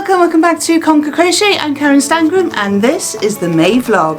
Welcome back to Conquer Crochet. I'm Karen Stangram and this is the May vlog.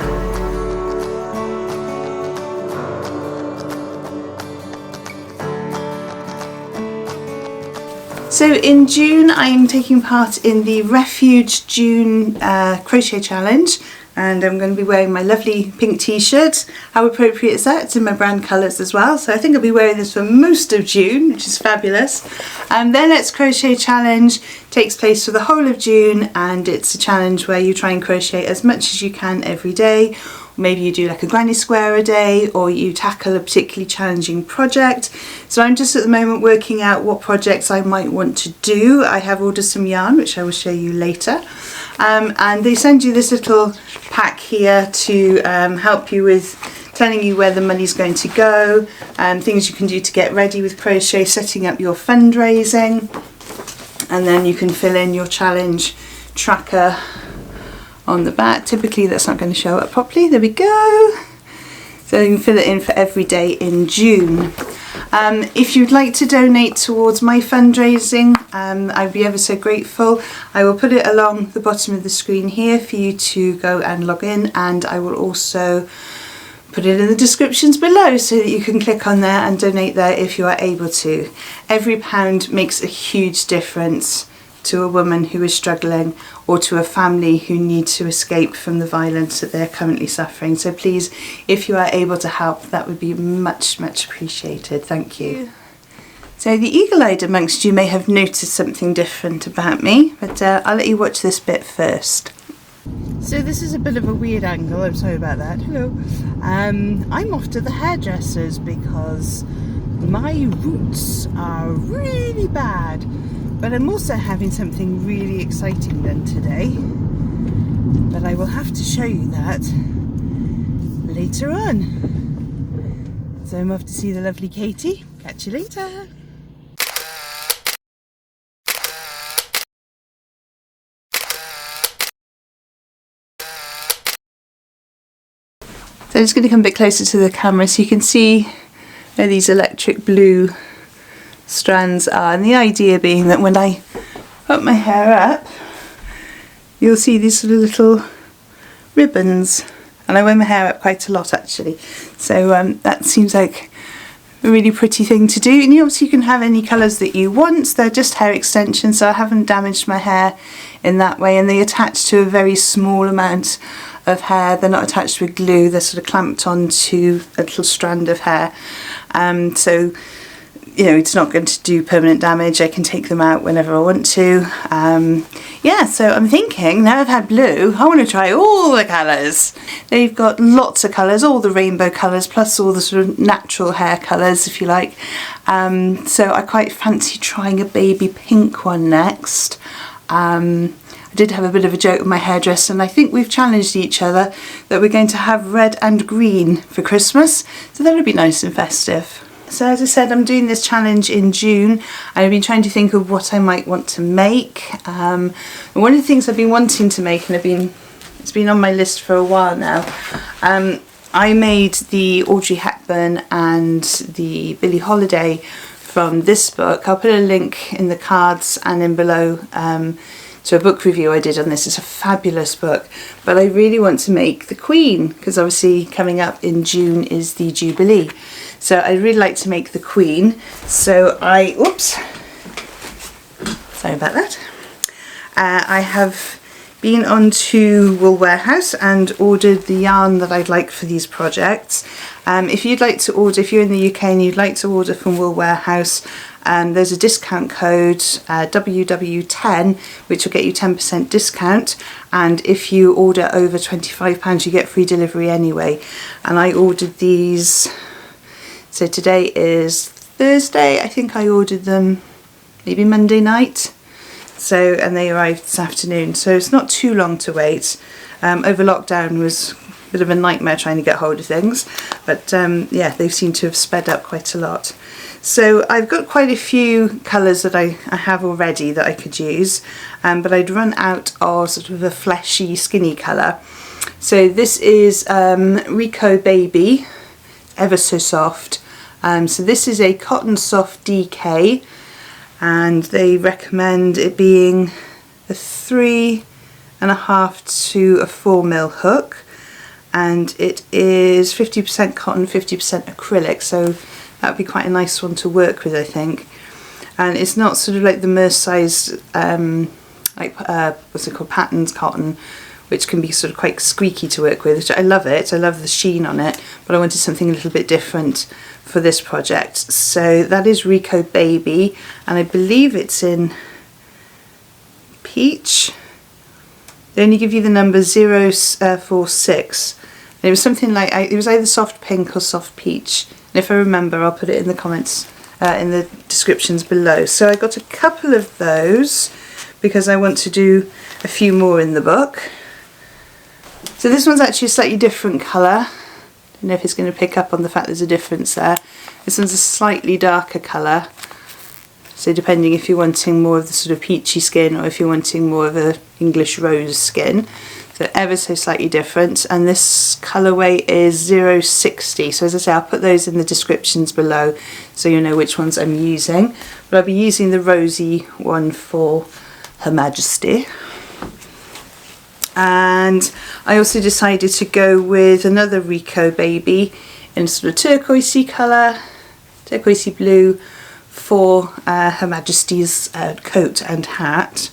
So in June I'm taking part in the Refuge June crochet challenge, and I'm going to be wearing my lovely pink t-shirt. How appropriate is that? It's in my brand colours as well, so I think I'll be wearing this for most of June, which is fabulous. And then Let's Crochet Challenge takes place for the whole of June, and it's a challenge where you try and crochet as much as you can every day. Maybe you do like a granny square a day, or you tackle a particularly challenging project. So I'm just at the moment working out what projects I might want to do. I have ordered some yarn, which I will show you later. And they send you this little pack here to help you with telling you where the money's going to go, things you can do to get ready with crochet, setting up your fundraising, and then you can fill in your challenge tracker on the back. Typically that's not going to show up properly. There we go. So you can fill it in for every day in June. If you'd like to donate towards my fundraising, I'd be ever so grateful. I will put it along the bottom of the screen here for you to go and log in, and I will also put it in the descriptions below so that you can click on there and donate there if you are able to. Every pound makes a huge difference to a woman who is struggling, or to a family who need to escape from the violence that they're currently suffering. So please, if you are able to help, that would be much appreciated. Thank you. So the eagle-eyed amongst you may have noticed something different about me, but I'll let you watch this bit first. So this is a bit of a weird angle, I'm sorry about that. Hello. I'm off to the hairdressers because my roots are really bad. But I'm also having something really exciting done today, but I will have to show you that later on. So I'm off to see the lovely Katie. Catch you later. So I'm just going to come a bit closer to the camera so you can see where these electric blue strands are, and the idea being that when I put my hair up you'll see these little ribbons, and I wear my hair up quite a lot actually, so that seems like a really pretty thing to do. And obviously you can have any colours that you want. They're just hair extensions, so I haven't damaged my hair in that way, and they attach to a very small amount of hair. They're not attached with glue, they're sort of clamped onto a little strand of hair, so you know, it's not going to do permanent damage. I can take them out whenever I want to. Yeah, so I'm thinking, now I've had blue, I want to try all the colours. They've got lots of colours, all the rainbow colours, plus all the sort of natural hair colours, if you like. So I quite fancy trying a baby pink one next. I did have a bit of a joke with my hairdresser, and I think we've challenged each other that we're going to have red and green for Christmas, so that would be nice and festive. So as I said, I'm doing this challenge in June. I've been trying to think of what I might want to make. And one of the things I've been wanting to make, and it's been on my list for a while now, I made the Audrey Hepburn and the Billie Holiday from this book. I'll put a link in the cards and in below to a book review I did on this. It's a fabulous book, but I really want to make the Queen, because obviously coming up in June is the Jubilee. So I'd really like to make the Queen. So sorry about that. I have been on to Wool Warehouse and ordered the yarn that I'd like for these projects. If you'd like to order, if you're in the UK and you'd like to order from Wool Warehouse, there's a discount code WW10 which will get you 10% discount, and if you order over £25 you get free delivery anyway. And I ordered these, so today is Thursday, I think I ordered them maybe Monday night, so, and they arrived this afternoon, so it's not too long to wait. Over lockdown was a bit of a nightmare trying to get hold of things, but yeah, they seem to have sped up quite a lot. So I've got quite a few colours that I have already that I could use, but I'd run out of sort of a fleshy, skinny colour. So this is Rico Baby, ever so soft. So this is a cotton soft DK, and they recommend it being a 3.5 to a 4mm hook, and it is 50% cotton, 50% acrylic, so that would be quite a nice one to work with, I think. And it's not sort of like the Merce-sized what's it called, patterns cotton, which can be sort of quite squeaky to work with, which I love it. I love the sheen on it, but I wanted something a little bit different for this project. So that is Rico Baby, and I believe it's in peach. They only give you the number 046. And it was something like, it was either soft pink or soft peach. And if I remember, I'll put it in the comments, in the descriptions below. So I got a couple of those because I want to do a few more in the book. So this one's actually a slightly different colour. Don't know if it's going to pick up on the fact there's a difference there. This one's a slightly darker colour. So depending if you're wanting more of the sort of peachy skin or if you're wanting more of a English rose skin. So ever so slightly different. And this colourway is 060. So as I say, I'll put those in the descriptions below so you know which ones I'm using. But I'll be using the rosy one for Her Majesty. And I also decided to go with another Rico Baby in sort of turquoisey colour, turquoisey blue, for Her Majesty's coat and hat.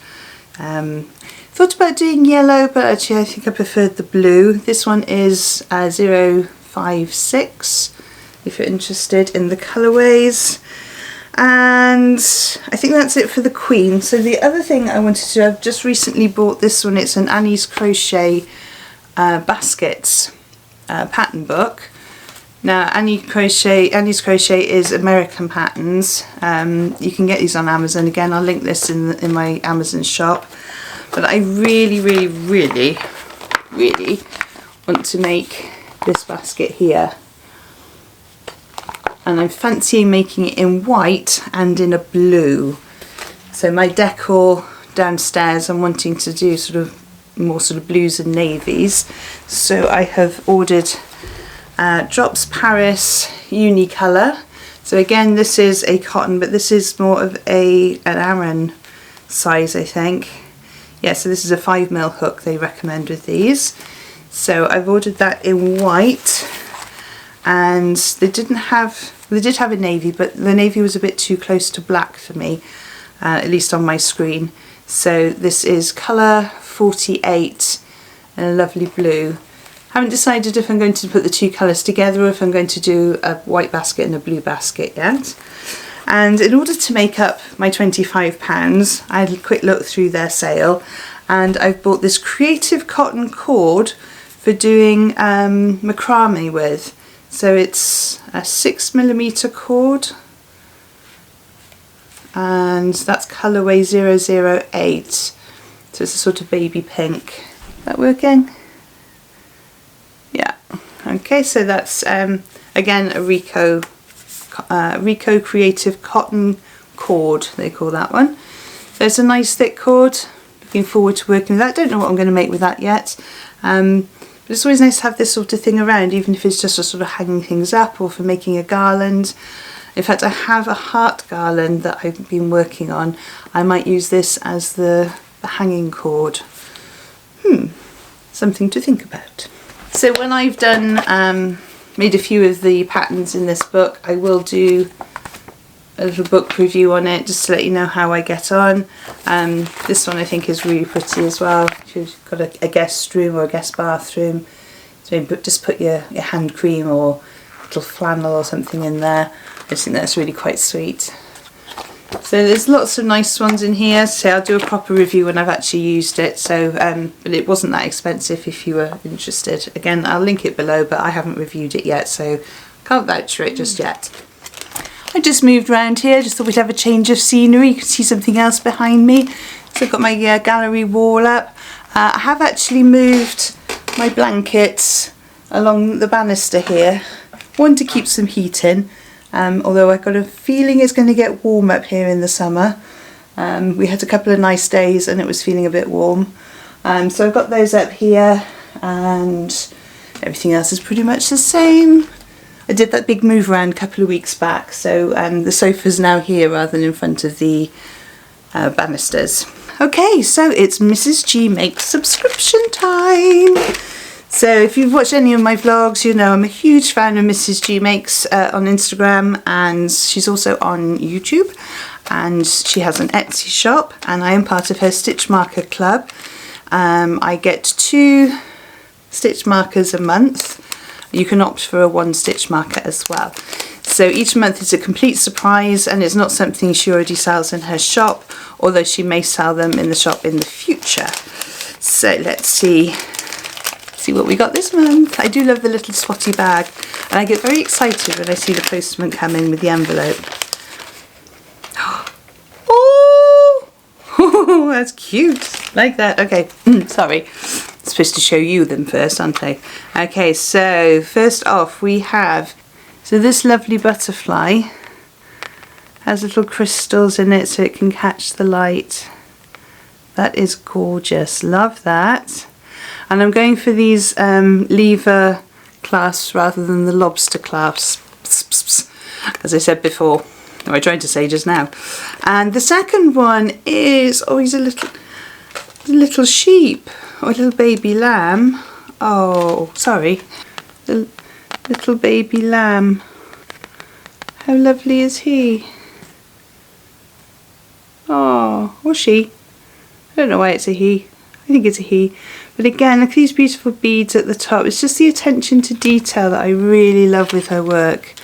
Thought about doing yellow, but actually I think I preferred the blue. This one is 056 if you're interested in the colourways. And I think that's it for the Queen. So the other thing I wanted to do, I've just recently bought this one. It's an Annie's Crochet baskets pattern book. Now Annie's Crochet is American patterns. You can get these on Amazon. Again, I'll link this in my Amazon shop. But I really want to make this basket here. And I'm fancying making it in white and in a blue. So my decor downstairs, I'm wanting to do sort of more sort of blues and navies. So I have ordered Drops Paris Unicolor. So again, this is a cotton, but this is more of an Aran size, I think. Yeah, so this is a 5mm hook they recommend with these. So I've ordered that in white, and they did have a navy, but the navy was a bit too close to black for me, at least on my screen. So this is colour 48 and a lovely blue. Haven't decided if I'm going to put the two colours together or if I'm going to do a white basket and a blue basket yet. And in order to make up my £25, I had a quick look through their sale, and I've bought this creative cotton cord for doing macrame with. So it's a 6mm cord, and that's colourway 008. So it's a sort of baby pink. Is that working? Yeah. Okay, so that's again a Rico Creative Cotton Cord, they call that one. So it's a nice thick cord. Looking forward to working with that. Don't know what I'm going to make with that yet. But it's always nice to have this sort of thing around, even if it's just for sort of hanging things up or for making a garland. In fact, I have a heart garland that I've been working on. I might use this as the hanging cord. Something to think about. So when I've done made a few of the patterns in this book, I will do a little book review on it just to let you know how I get on. This one I think is really pretty as well. If you've got a guest room or a guest bathroom, so just put your hand cream or a little flannel or something in there. I just think that's really quite sweet. So there's lots of nice ones in here. So I'll do a proper review when I've actually used it. So, but it wasn't that expensive if you were interested. Again, I'll link it below, but I haven't reviewed it yet, so can't vouch for it just yet. I just moved around here, just thought we'd have a change of scenery. You can see something else behind me. So I've got my gallery wall up. I have actually moved my blankets along the banister here. One, to keep some heat in. Although I've got a feeling it's going to get warm up here in the summer. We had a couple of nice days and it was feeling a bit warm. So I've got those up here, and everything else is pretty much the same. I did that big move around a couple of weeks back, so the sofa's now here rather than in front of the banisters. Okay, so it's Mrs. G Makes subscription time. So if you've watched any of my vlogs, you know I'm a huge fan of Mrs. G Makes on Instagram, and she's also on YouTube, and she has an Etsy shop, and I am part of her stitch marker club. I get 2 stitch markers a month. You can opt for a 1 stitch marker as well. So each month is a complete surprise, and it's not something she already sells in her shop, although she may sell them in the shop in the future. So let's see what we got this month. I do love the little swatty bag, and I get very excited when I see the postman come in with the envelope. Oh, that's cute. Like that. Okay, sorry. I'm supposed to show you them first, aren't I? Okay, so first off we have, so this lovely butterfly has little crystals in it so it can catch the light. That is gorgeous. Love that. And I'm going for these lever clasps rather than the lobster clasps, as I said before, or I tried to say just now. And the second one is, oh, he's a little sheep, or a little baby lamb. Oh, sorry, the little baby lamb. How lovely is he? Oh, or she. I don't know why it's a he. I think it's a he. But again, look at these beautiful beads at the top. It's just the attention to detail that I really love with her work.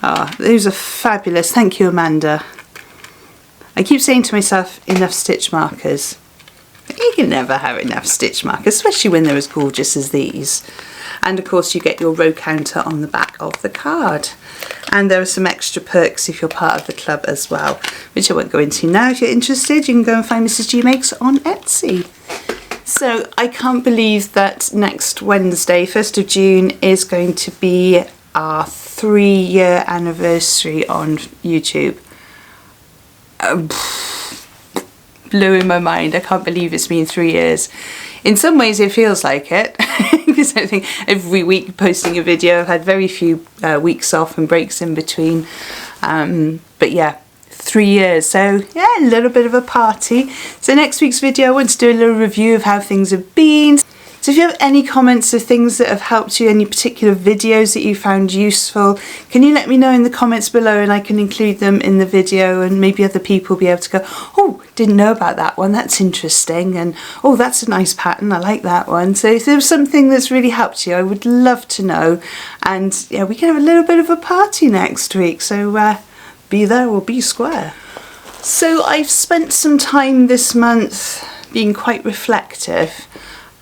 Ah, those are fabulous. Thank you, Amanda. I keep saying to myself, enough stitch markers. You can never have enough stitch markers, especially when they're as gorgeous as these. And of course you get your row counter on the back of the card. And there are some extra perks if you're part of the club as well, which I won't go into now. If you're interested, you can go and find Mrs. G Makes on Etsy. So I can't believe that next Wednesday, 1st of June, is going to be our 3-year anniversary on YouTube. Blowing my mind. I can't believe it's been 3 years. In some ways it feels like it, because I think every week posting a video. I've had very few weeks off and breaks in between, but yeah, 3 years, so yeah, a little bit of a party. So next week's video I want to do a little review of how things have been. So if you have any comments of things that have helped you, any particular videos that you found useful, can you let me know in the comments below, and I can include them in the video, and maybe other people will be able to go, oh, didn't know about that one, that's interesting, and oh, that's a nice pattern, I like that one. So if there's something that's really helped you, I would love to know. And yeah, we can have a little bit of a party next week, so be there or be square. So I've spent some time this month being quite reflective,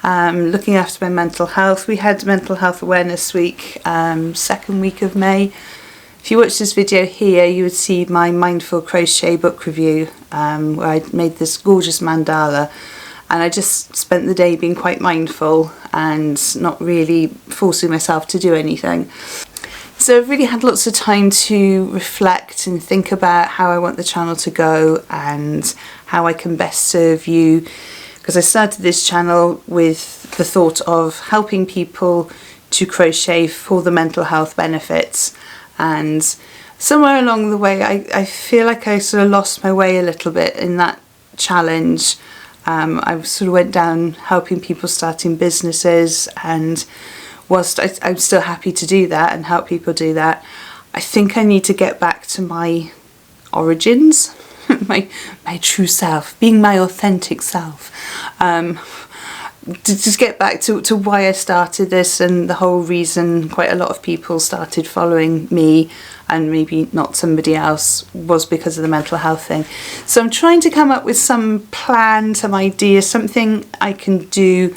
looking after my mental health. We had Mental Health Awareness Week, 2nd week of May. If you watch this video here, you would see my Mindful Crochet book review, where I made this gorgeous mandala, and I just spent the day being quite mindful and not really forcing myself to do anything. So I've really had lots of time to reflect and think about how I want the channel to go and how I can best serve you, because I started this channel with the thought of helping people to crochet for the mental health benefits, and somewhere along the way I feel like I sort of lost my way a little bit in that challenge. I sort of went down helping people starting businesses, and whilst I'm still happy to do that and help people do that, I think I need to get back to my origins, my true self, being my authentic self. To just get back to why I started this, and the whole reason quite a lot of people started following me and maybe not somebody else was because of the mental health thing. So I'm trying to come up with some plan, some idea, something I can do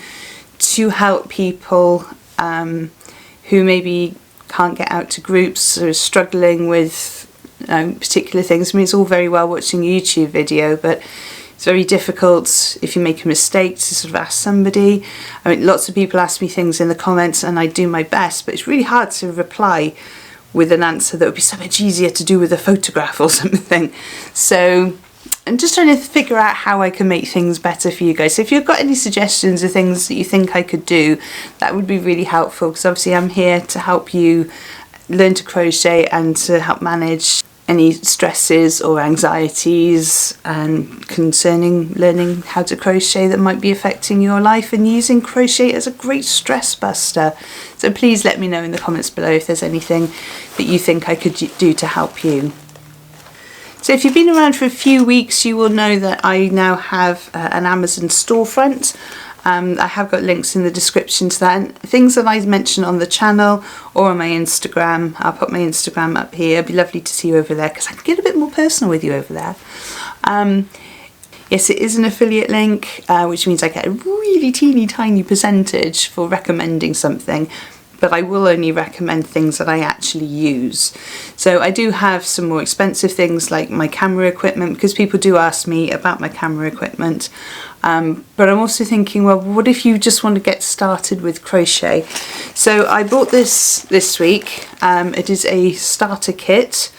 to help people who maybe can't get out to groups or are struggling with particular things. I mean, it's all very well watching a YouTube video, but it's very difficult if you make a mistake to sort of ask somebody. I mean, lots of people ask me things in the comments and I do my best, but it's really hard to reply with an answer that would be so much easier to do with a photograph or something. So I'm just trying to figure out how I can make things better for you guys. So if you've got any suggestions of things that you think I could do, that would be really helpful, because obviously I'm here to help you learn to crochet and to help manage any stresses or anxieties and concerning learning how to crochet that might be affecting your life, and using crochet as a great stress buster. So please let me know in the comments below if there's anything that you think I could do to help you. So if you've been around for a few weeks, you will know that I now have an Amazon storefront. I have got links in the description to that, and things that I mention on the channel or on my Instagram. I'll put my Instagram up here. It'd be lovely to see you over there because I can get a bit more personal with you over there. Yes, it is an affiliate link, which means I get a really teeny tiny percentage for recommending something, but I will only recommend things that I actually use. So I do have some more expensive things like my camera equipment, because people do ask me about my camera equipment. But I'm also thinking, well, what if you just want to get started with crochet? So I bought this week. It is a starter kit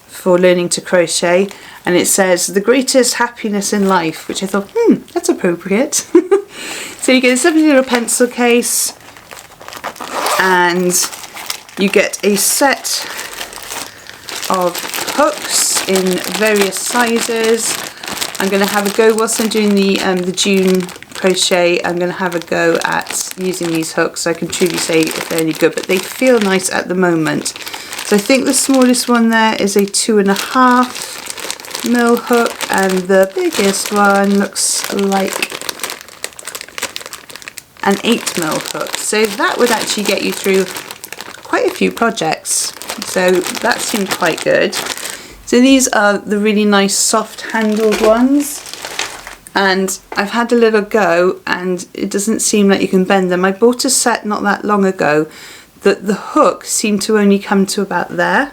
for learning to crochet, and it says the greatest happiness in life, which I thought, that's appropriate. So you get this lovely little pencil case, and you get a set of hooks in various sizes. I'm going to have a go whilst I'm doing the June crochet. I'm going to have a go at using these hooks so I can truly say if they're any good, but they feel nice at the moment. So I think the smallest one there is a 2.5 mil hook, and the biggest one looks like an 8 mil hook. So that would actually get you through quite a few projects. So that seemed quite good. So these are the really nice soft handled ones, and I've had a little go and it doesn't seem like you can bend them. I bought a set not that long ago that the hook seemed to only come to about there,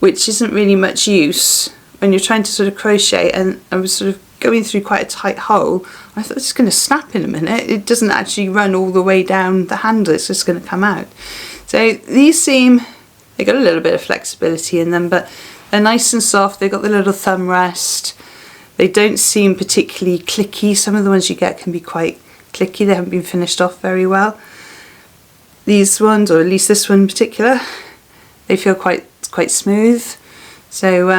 which isn't really much use when you're trying to sort of crochet, and I was sort of going through quite a tight hole. I thought it's going to snap in a minute. It doesn't actually run all the way down the handle, it's just going to come out. So these seem, they got a little bit of flexibility in them, but they're nice and soft. They've got the little thumb rest. They don't seem particularly clicky. Some of the ones you get can be quite clicky. They haven't been finished off very well. These ones, or at least this one in particular, they feel quite smooth. So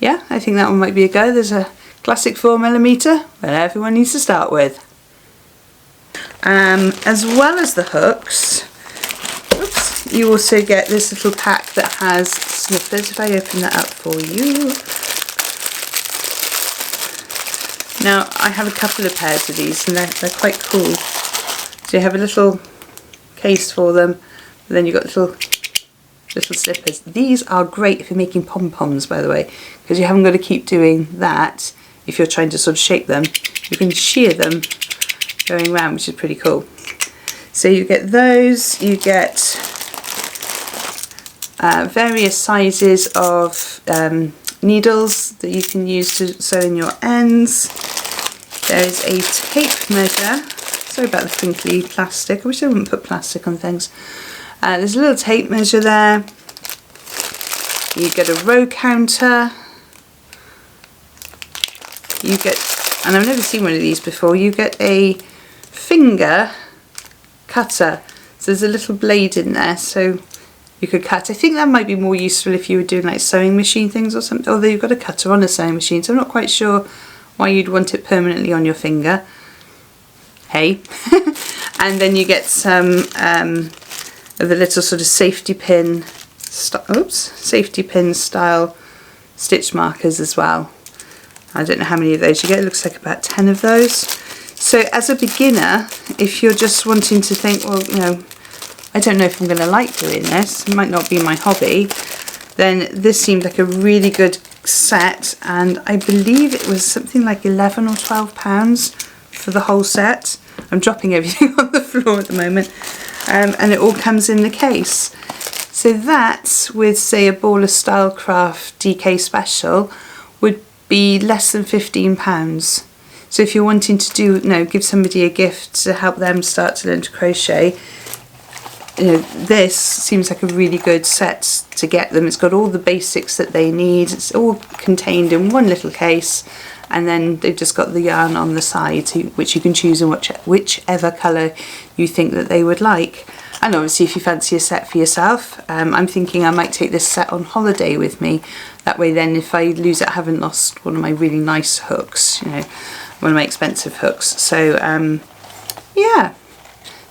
yeah, I think that one might be a go. There's a classic 4mm that everyone needs to start with. As well as the hooks, you also get this little pack that has snippers. If I open that up for you. Now I have a couple of pairs of these, and they're quite cool. So you have a little case for them, and then you've got little slippers. These are great for making pom-poms, by the way, because you haven't got to keep doing that. If you're trying to sort of shape them, you can shear them going around, which is pretty cool. So you get those, you get various sizes of needles that you can use to sew in your ends. There is a tape measure. Sorry about the crinkly plastic. I wish I wouldn't put plastic on things. There's a little tape measure there. You get a row counter. You get, and I've never seen one of these before, you get a finger cutter. So there's a little blade in there, so you could cut. I think that might be more useful if you were doing like sewing machine things or something, although you've got a cutter on a sewing machine, so I'm not quite sure why you'd want it permanently on your finger. Hey. And then you get some of the little sort of safety pin style stitch markers as well. I don't know how many of those you get. It looks like about 10 of those. So as a beginner, if you're just wanting to think, well, you know, I don't know if I'm going to like doing this, it might not be my hobby, then this seemed like a really good set, and I believe it was something like £11 or £12 for the whole set. I'm dropping everything on the floor at the moment, and it all comes in the case. So that, with say a Ball of Stylecraft DK Special, would be less than £15. So if you're wanting to do, you know, give somebody a gift to help them start to learn to crochet, you know, this seems like a really good set to get them. It's got all the basics that they need. It's all contained in one little case, and then they've just got the yarn on the side, which you can choose in whichever colour you think that they would like. And obviously if you fancy a set for yourself, I'm thinking I might take this set on holiday with me. That way then if I lose it, I haven't lost one of my really nice hooks, you know, one of my expensive hooks. So yeah,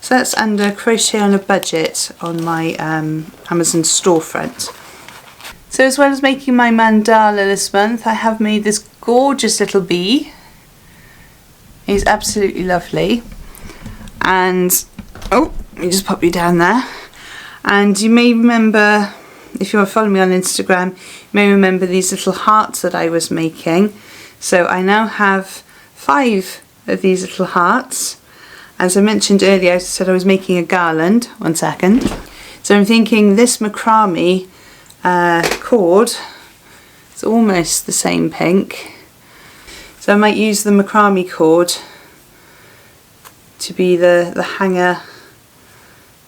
so that's under Crochet on a Budget on my Amazon storefront. So as well as making my mandala this month, I have made this gorgeous little bee. He's absolutely lovely. And, oh, let me just pop you down there. And you may remember, if you are following me on Instagram, you may remember these little hearts that I was making. So I now have 5 of these little hearts. As I mentioned earlier, I said I was making a garland. One second. So I'm thinking this macrame cord, it's almost the same pink, so I might use the macrame cord to be the hanger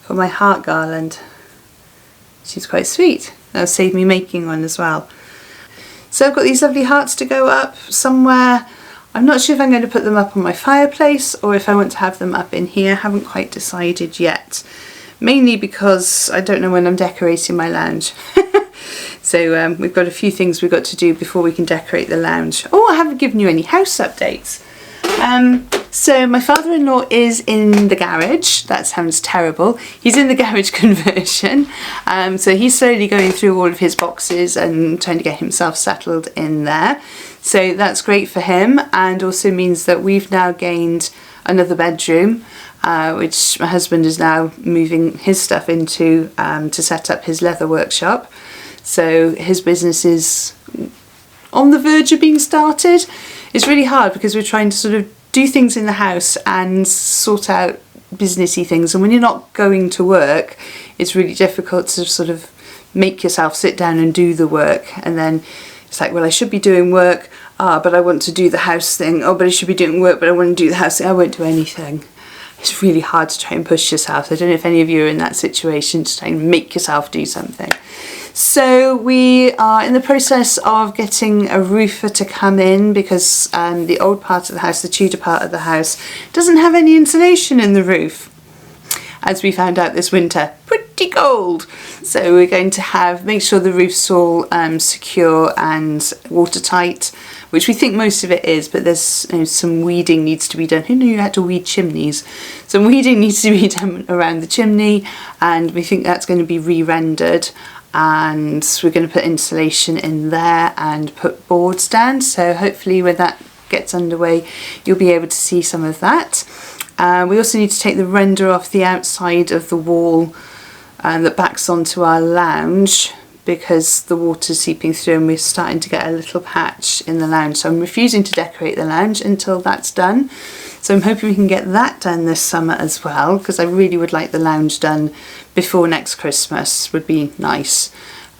for my heart garland, which is quite sweet. That'll save me making one as well. So I've got these lovely hearts to go up somewhere. I'm not sure if I'm going to put them up on my fireplace or if I want to have them up in here. I haven't quite decided yet, mainly because I don't know when I'm decorating my lounge. So we've got a few things we've got to do before we can decorate the lounge. Oh, I haven't given you any house updates. So my father-in-law is in the garage. That sounds terrible. He's in the garage conversion. So he's slowly going through all of his boxes and trying to get himself settled in there. So that's great for him, and also means that we've now gained another bedroom, which my husband is now moving his stuff into to set up his leather workshop. So his business is on the verge of being started. It's really hard because we're trying to sort of do things in the house and sort out businessy things, and when you're not going to work, it's really difficult to sort of make yourself sit down and do the work. And then it's like, well, I should be doing work, but I want to do the house thing. Oh, but I should be doing work, but I want to do the house thing. I won't do anything. It's really hard to try and push yourself. I don't know if any of you are in that situation, to try and make yourself do something. So we are in the process of getting a roofer to come in because the old part of the house, the Tudor part of the house, doesn't have any insulation in the roof, as we found out this winter. Pretty cold. So we're going to make sure the roof's all secure and watertight, which we think most of it is, but there's some weeding needs to be done. Who knew you had to weed chimneys? Some weeding needs to be done around the chimney, and we think that's going to be re-rendered. And we're going to put insulation in there and put boards down, so hopefully when that gets underway you'll be able to see some of that. We also need to take the render off the outside of the wall that backs onto our lounge, because the water's seeping through and we're starting to get a little patch in the lounge. So I'm refusing to decorate the lounge until that's done. So I'm hoping we can get that done this summer as well, because I really would like the lounge done before next Christmas. Would be nice.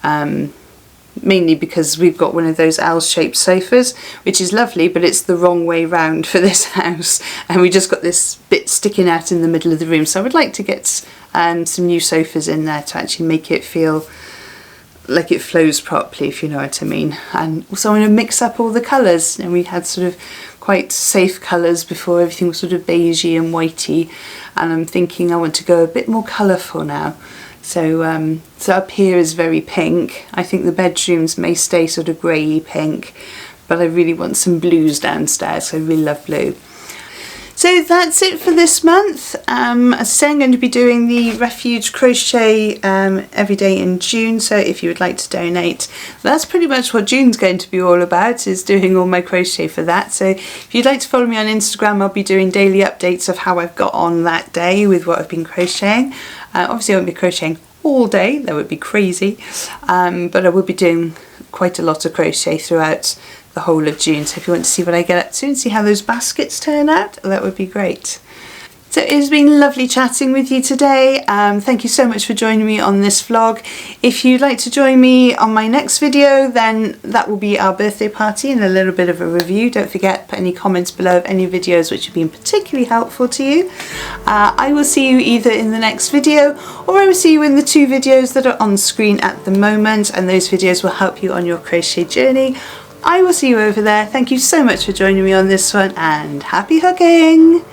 Mainly because we've got one of those L-shaped sofas, which is lovely, but it's the wrong way round for this house, and we just got this bit sticking out in the middle of the room. So I would like to get some new sofas in there to actually make it feel like it flows properly, if you know what I mean. And also I want to mix up all the colours, and we had sort of quite safe colours before. Everything was sort of beigey and whitey, and I'm thinking I want to go a bit more colourful now. So so up here is very pink. I think the bedrooms may stay sort of grey pink, but I really want some blues downstairs, so I really love blue. So that's it for this month. As I say, I'm going to be doing the Refuge Crochet every day in June, so if you would like to donate, that's pretty much what June's going to be all about, is doing all my crochet for that. So if you'd like to follow me on Instagram, I'll be doing daily updates of how I've got on that day with what I've been crocheting. Obviously I won't be crocheting all day, that would be crazy, but I will be doing quite a lot of crochet throughout the whole of June. So if you want to see what I get up to and see how those baskets turn out, that would be great. So it's been lovely chatting with you today. Thank you so much for joining me on this vlog. If you'd like to join me on my next video, then that will be our birthday party and a little bit of a review. Don't forget, put any comments below of any videos which have been particularly helpful to you. I will see you either in the next video, or I will see you in the 2 videos that are on screen at the moment, and those videos will help you on your crochet journey. I will see you over there. Thank you so much for joining me on this one, and happy hooking!